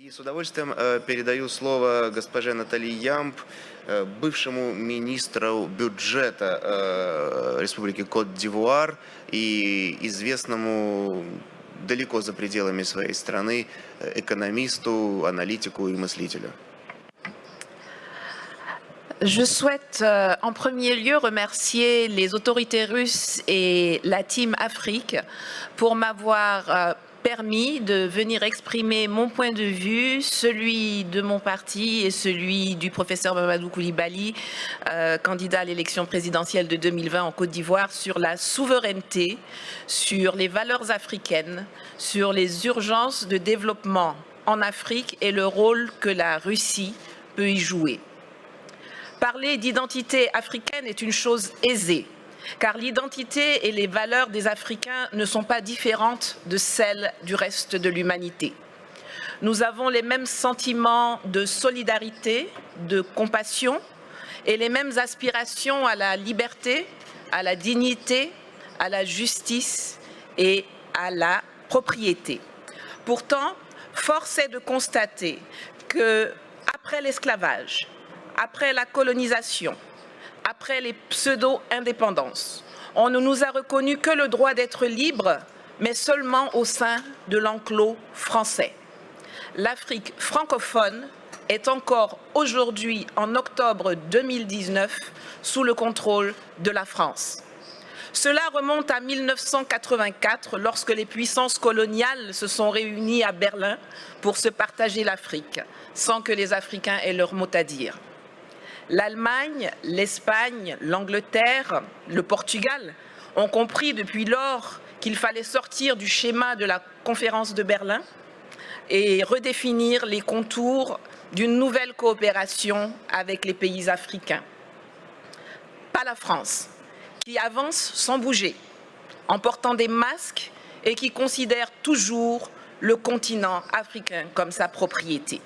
И с удовольствием передаю слово госпоже Натали Ямб, бывшему министру бюджета Республики Кот-д'Ивуар и известному далеко за пределами своей страны экономисту, аналитику и мыслителю. Je souhaite en premier lieu remercier les autorités russes et la Team Afrique pour m'avoir permis de venir exprimer mon point de vue, celui de mon parti et celui du professeur Mamadou Koulibaly, candidat à l'élection présidentielle de 2020 en Côte d'Ivoire, sur la souveraineté, sur les valeurs africaines, sur les urgences de développement en Afrique et le rôle que la Russie peut y jouer. Parler d'identité africaine est une chose aisée, car l'identité et les valeurs des Africains ne sont pas différentes de celles du reste de l'humanité. Nous avons les mêmes sentiments de solidarité, de compassion et les mêmes aspirations à la liberté, à la dignité, à la justice et à la propriété. Pourtant, force est de constater qu'après l'esclavage, après la colonisation, après les pseudo-indépendances, on ne nous a reconnu que le droit d'être libre, mais seulement au sein de l'enclos français. L'Afrique francophone est encore aujourd'hui, en octobre 2019, sous le contrôle de la France. Cela remonte à 1984, lorsque les puissances coloniales se sont réunies à Berlin pour se partager l'Afrique, sans que les Africains aient leur mot à dire. L'Allemagne, l'Espagne, l'Angleterre, le Portugal ont compris depuis lors qu'il fallait sortir du schéma de la conférence de Berlin et redéfinir les contours d'une nouvelle coopération avec les pays africains. Pas la France, qui avance sans bouger, en portant des masques et qui considère toujours le continent africain comme sa propriété.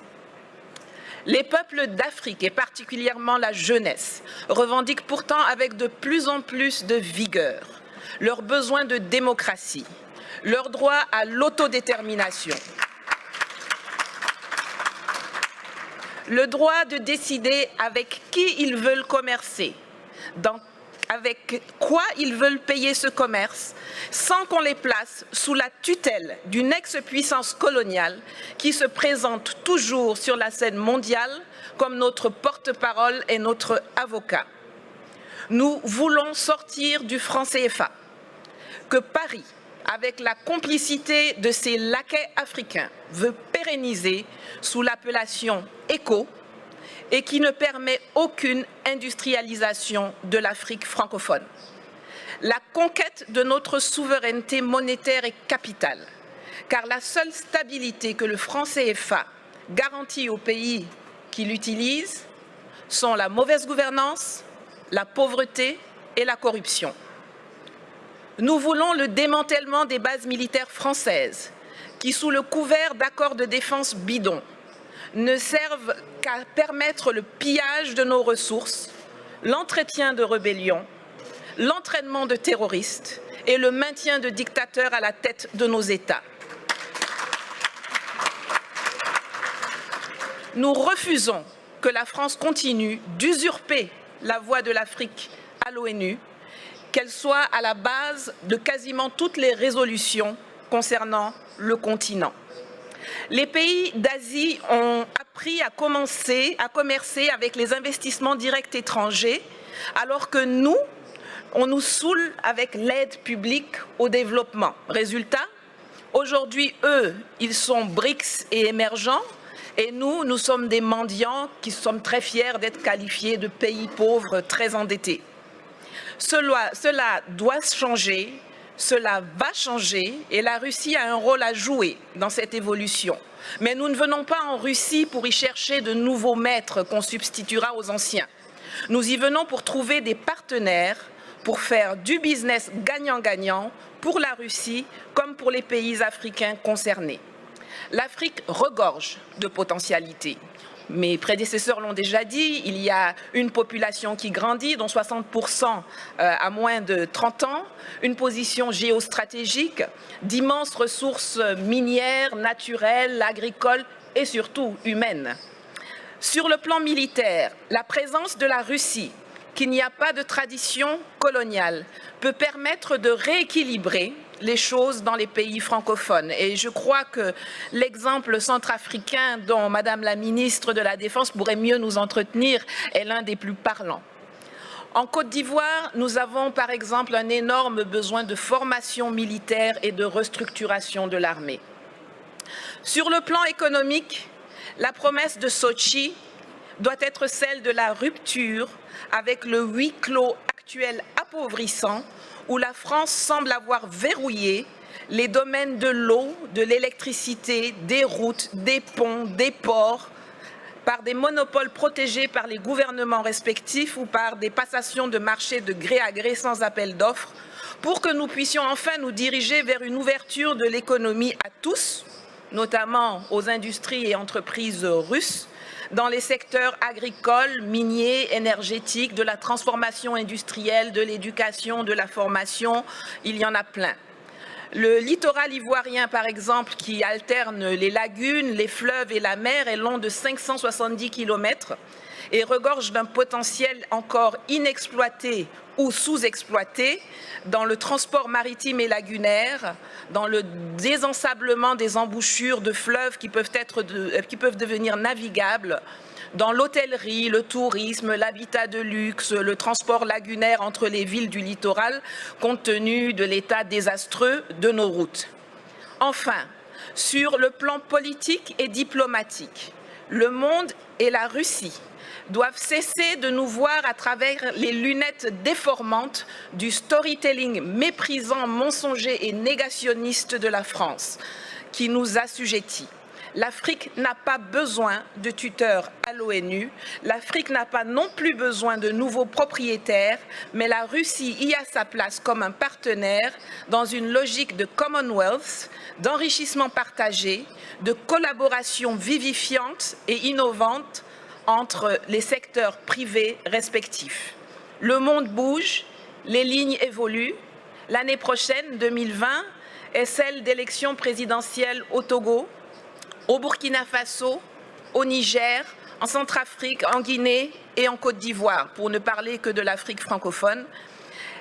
Les peuples d'Afrique, et particulièrement la jeunesse, revendiquent pourtant avec de plus en plus de vigueur leur besoin de démocratie, leur droit à l'autodétermination, le droit de décider avec qui ils veulent commercer, avec quoi ils veulent payer ce commerce, sans qu'on les place sous la tutelle d'une ex-puissance coloniale qui se présente toujours sur la scène mondiale comme notre porte-parole et notre avocat. Nous voulons sortir du franc CFA, que Paris, avec la complicité de ses laquais africains, veut pérenniser sous l'appellation ECO, et qui ne permet aucune industrialisation de l'Afrique francophone. La conquête de notre souveraineté monétaire est capitale, car la seule stabilité que le franc CFA garantit aux pays qui l'utilisent sont la mauvaise gouvernance, la pauvreté et la corruption. Nous voulons le démantèlement des bases militaires françaises qui, sous le couvert d'accords de défense bidons, ne servent qu'à permettre le pillage de nos ressources, l'entretien de rébellions, l'entraînement de terroristes et le maintien de dictateurs à la tête de nos États. Nous refusons que la France continue d'usurper la voix de l'Afrique à l'ONU, qu'elle soit à la base de quasiment toutes les résolutions concernant le continent. Les pays d'Asie ont appris à commercer avec les investissements directs étrangers, alors que nous, on nous saoule avec l'aide publique au développement. Résultat, aujourd'hui, eux, ils sont BRICS et émergents, et nous, nous sommes des mendiants qui sommes très fiers d'être qualifiés de pays pauvres très endettés. Cela doit changer. Cela va changer et la Russie a un rôle à jouer dans cette évolution. Mais nous ne venons pas en Russie pour y chercher de nouveaux maîtres qu'on substituera aux anciens. Nous y venons pour trouver des partenaires, pour faire du business gagnant-gagnant pour la Russie comme pour les pays africains concernés. L'Afrique regorge de potentialités. Mes prédécesseurs l'ont déjà dit, il y a une population qui grandit, dont 60% à moins de 30 ans, une position géostratégique, d'immenses ressources minières, naturelles, agricoles et surtout humaine. Sur le plan militaire, la présence de la Russie, qu'il n'y a pas de tradition coloniale, peut permettre de rééquilibrer les choses dans les pays francophones. Et je crois que l'exemple centrafricain dont Madame la ministre de la Défense pourrait mieux nous entretenir est l'un des plus parlants. En Côte d'Ivoire, nous avons par exemple un énorme besoin de formation militaire et de restructuration de l'armée. Sur le plan économique, la promesse de Sochi doit être celle de la rupture avec le huis clos actuel appauvrissant où la France semble avoir verrouillé les domaines de l'eau, de l'électricité, des routes, des ponts, des ports, par des monopoles protégés par les gouvernements respectifs ou par des passations de marché de gré à gré sans appel d'offres, pour que nous puissions enfin nous diriger vers une ouverture de l'économie à tous, notamment aux industries et entreprises russes, dans les secteurs agricoles, miniers, énergétiques, de la transformation industrielle, de l'éducation, de la formation, il y en a plein. Le littoral ivoirien, par exemple, qui alterne les lagunes, les fleuves et la mer, est long de 570 km et regorge d'un potentiel encore inexploité ou sous-exploité dans le transport maritime et lagunaire, dans le désensablement des embouchures de fleuves qui peuvent devenir navigables, dans l'hôtellerie, le tourisme, l'habitat de luxe, le transport lagunaire entre les villes du littoral, compte tenu de l'état désastreux de nos routes. Enfin, sur le plan politique et diplomatique, le monde et la Russie doivent cesser de nous voir à travers les lunettes déformantes du storytelling méprisant, mensonger et négationniste de la France, qui nous assujettit. L'Afrique n'a pas besoin de tuteurs à l'ONU, l'Afrique n'a pas non plus besoin de nouveaux propriétaires, mais la Russie y a sa place comme un partenaire dans une logique de Commonwealth, d'enrichissement partagé, de collaboration vivifiante et innovante entre les secteurs privés respectifs. Le monde bouge, les lignes évoluent. L'année prochaine, 2020, est celle d'élections présidentielles au Togo, au Burkina Faso, au Niger, en Centrafrique, en Guinée et en Côte d'Ivoire, pour ne parler que de l'Afrique francophone.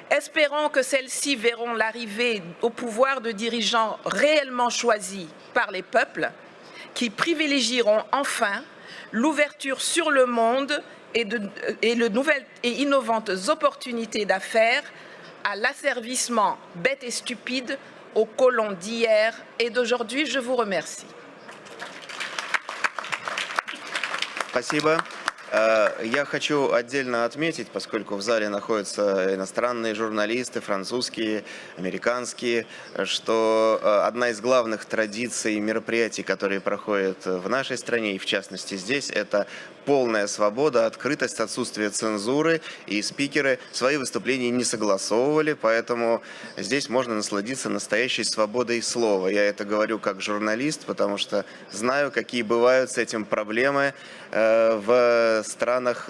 Espérons que celles-ci verront l'arrivée au pouvoir de dirigeants réellement choisis par les peuples, qui privilégieront enfin l'ouverture sur le monde et de nouvelles et innovantes opportunités d'affaires à l'asservissement bête et stupide aux colons d'hier et d'aujourd'hui. Je vous remercie. Спасибо. Я хочу отдельно отметить, поскольку в зале находятся иностранные журналисты, французские, американские, что одна из главных традиций мероприятий, которые проходят в нашей стране и в частности здесь, это полная свобода, открытость, отсутствие цензуры, и спикеры свои выступления не согласовывали, поэтому здесь можно насладиться настоящей свободой слова. Я это говорю как журналист, потому что знаю, какие бывают с этим проблемы в странах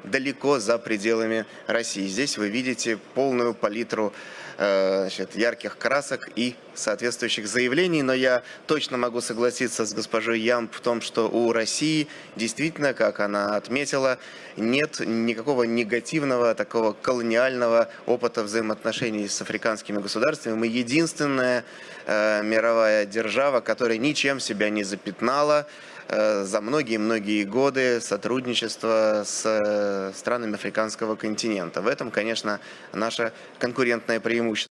далеко за пределами России. Здесь вы видите полную палитру ярких красок и соответствующих заявлений, но я точно могу согласиться с госпожой Ямб в том, что у России действительно, как она отметила, нет никакого негативного, такого колониального опыта взаимоотношений с африканскими государствами. Мы единственная мировая держава, которая ничем себя не запятнала за многие-многие годы сотрудничества с странами африканского континента. В этом, конечно, наше конкурентное преимущество.